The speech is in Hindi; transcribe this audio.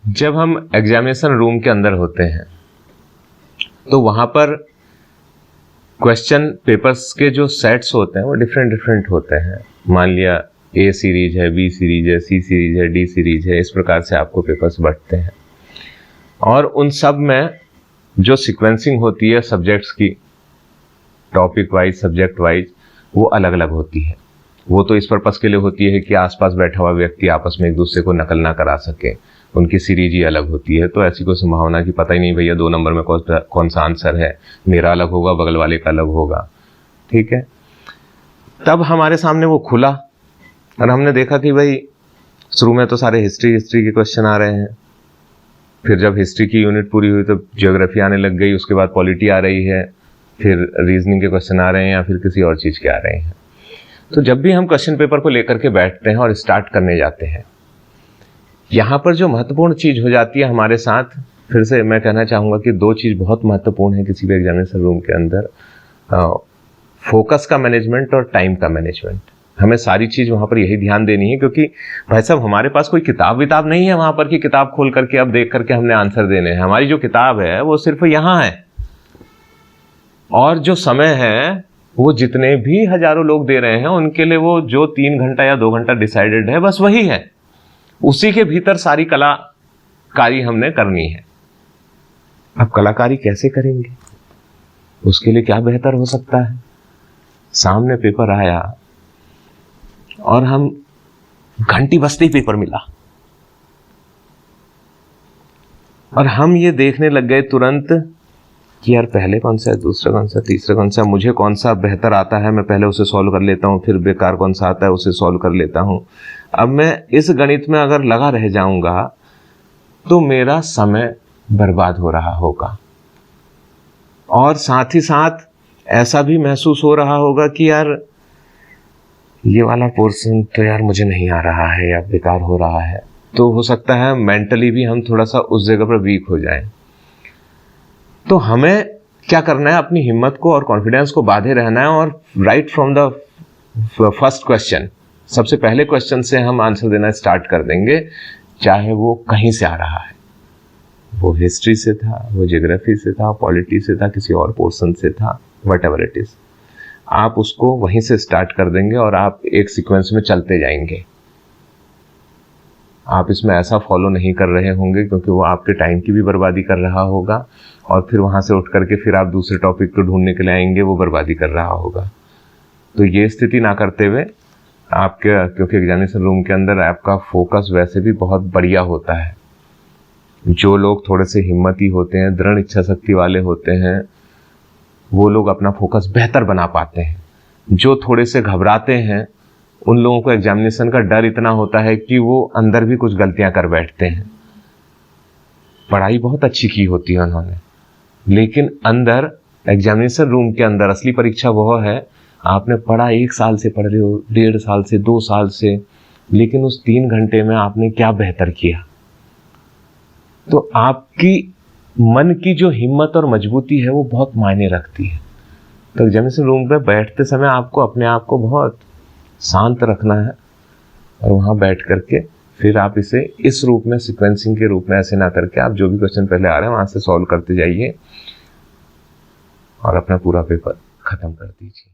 जब हम एग्जामिनेशन रूम के अंदर होते हैं तो वहाँ पर क्वेश्चन पेपर्स के जो सेट्स होते हैं वो डिफरेंट डिफरेंट होते हैं। मान लिया ए सीरीज है, बी सीरीज है, सी सीरीज है, डी सीरीज है, इस प्रकार से आपको पेपर्स बढ़ते हैं। और उन सब में जो सीक्वेंसिंग होती है सब्जेक्ट्स की, टॉपिक वाइज, सब्जेक्ट वाइज, वो अलग अलग होती है। वो तो इस पर्पस के लिए होती है कि आसपास बैठा हुआ व्यक्ति आपस में एक दूसरे को नकल ना करा सके, उनकी सीरीज ही अलग होती है। तो ऐसी कोई संभावना कि पता ही नहीं भैया 2 नंबर में कौन सा आंसर है, मेरा अलग होगा, बगल वाले का अलग होगा, ठीक है। तब हमारे सामने वो खुला और हमने देखा कि भाई शुरू में तो सारे हिस्ट्री के क्वेश्चन आ रहे हैं, फिर जब हिस्ट्री की यूनिट पूरी हुई तो ज्योग्राफी आने लग गई, उसके बाद पॉलिटी आ रही है, फिर रीजनिंग के क्वेश्चन आ रहे हैं या फिर किसी और चीज़ के आ रहे हैं। तो जब भी हम क्वेश्चन पेपर को लेकर के बैठते हैं और स्टार्ट करने जाते हैं, यहाँ पर जो महत्वपूर्ण चीज़ हो जाती है हमारे साथ, फिर से मैं कहना चाहूँगा कि 2 चीज़ बहुत महत्वपूर्ण है किसी भी एग्जामिनेशन रूम के अंदर, फोकस का मैनेजमेंट और टाइम का मैनेजमेंट। हमें सारी चीज़ वहाँ पर यही ध्यान देनी है, क्योंकि भाई साहब हमारे पास कोई किताब विताब नहीं है वहाँ पर कि किताब खोल करके अब देख करके हमने आंसर देने हैं। हमारी जो किताब है वो सिर्फ यहाँ है, और जो समय है वो जितने भी हजारों लोग दे रहे हैं उनके लिए वो जो 3 घंटा या 2 घंटा डिसाइडेड है, बस वही है। उसी के भीतर सारी कलाकारी हमने करनी है। अब कलाकारी कैसे करेंगे, उसके लिए क्या बेहतर हो सकता है? सामने पेपर आया और हम घंटी बजते ही पेपर मिला और हम ये देखने लग गए तुरंत कि यार पहले कौन सा है, दूसरा कौन सा, तीसरा कौन सा, मुझे कौन सा बेहतर आता है, मैं पहले उसे सॉल्व कर लेता हूँ, फिर बेकार कौन सा आता है उसे सॉल्व कर लेता हूँ। अब मैं इस गणित में अगर लगा रह जाऊंगा तो मेरा समय बर्बाद हो रहा होगा, और साथ ही साथ ऐसा भी महसूस हो रहा होगा कि यार ये वाला पोर्शन तो यार मुझे नहीं आ रहा है या बेकार हो रहा है। तो हो सकता है मेंटली भी हम थोड़ा सा उस जगह पर वीक हो जाएं। तो हमें क्या करना है, अपनी हिम्मत को और कॉन्फिडेंस को बांधे रहना है और right from the first question, सबसे पहले क्वेश्चन से हम आंसर देना स्टार्ट कर देंगे, चाहे वो कहीं से आ रहा है, वो हिस्ट्री से था, वो ज्योग्राफी से था, पॉलिटी से था, किसी और पोर्शन से था, व्हाटएवर इट इज, आप उसको वहीं से स्टार्ट कर देंगे और आप एक सीक्वेंस में चलते जाएंगे। आप इसमें ऐसा फॉलो नहीं कर रहे होंगे क्योंकि वो आपके टाइम की भी बर्बादी कर रहा होगा, और फिर वहाँ से उठ करके फिर आप दूसरे टॉपिक को ढूंढने के लिए आएंगे, वो बर्बादी कर रहा होगा। तो ये स्थिति ना करते हुए आपके, क्योंकि एग्जामिनेशन रूम के अंदर आपका फोकस वैसे भी बहुत बढ़िया होता है। जो लोग थोड़े से हिम्मती होते हैं, दृढ़ इच्छा शक्ति वाले होते हैं, वो लोग अपना फोकस बेहतर बना पाते हैं। जो थोड़े से घबराते हैं उन लोगों को एग्जामिनेशन का डर इतना होता है कि वो अंदर भी कुछ गलतियां कर बैठते हैं। पढ़ाई बहुत अच्छी की होती है उन्होंने, लेकिन अंदर एग्जामिनेशन रूम के अंदर असली परीक्षा वह है, आपने पढ़ा 1 साल से पढ़ रहे हो, 1.5 साल से, 2 साल से, लेकिन उस 3 घंटे में आपने क्या बेहतर किया। तो आपकी मन की जो हिम्मत और मजबूती है वो बहुत मायने रखती है। तो एग्जामिनेशन रूम पे बैठते समय आपको अपने आप को बहुत शांत रखना है, और वहाँ बैठ करके फिर आप इसे इस रूप में, सीक्वेंसिंग के रूप में ऐसे ना करके, आप जो भी क्वेश्चन पहले आ रहे हैं वहाँ से सॉल्व करते जाइए और अपना पूरा पेपर खत्म कर दीजिए।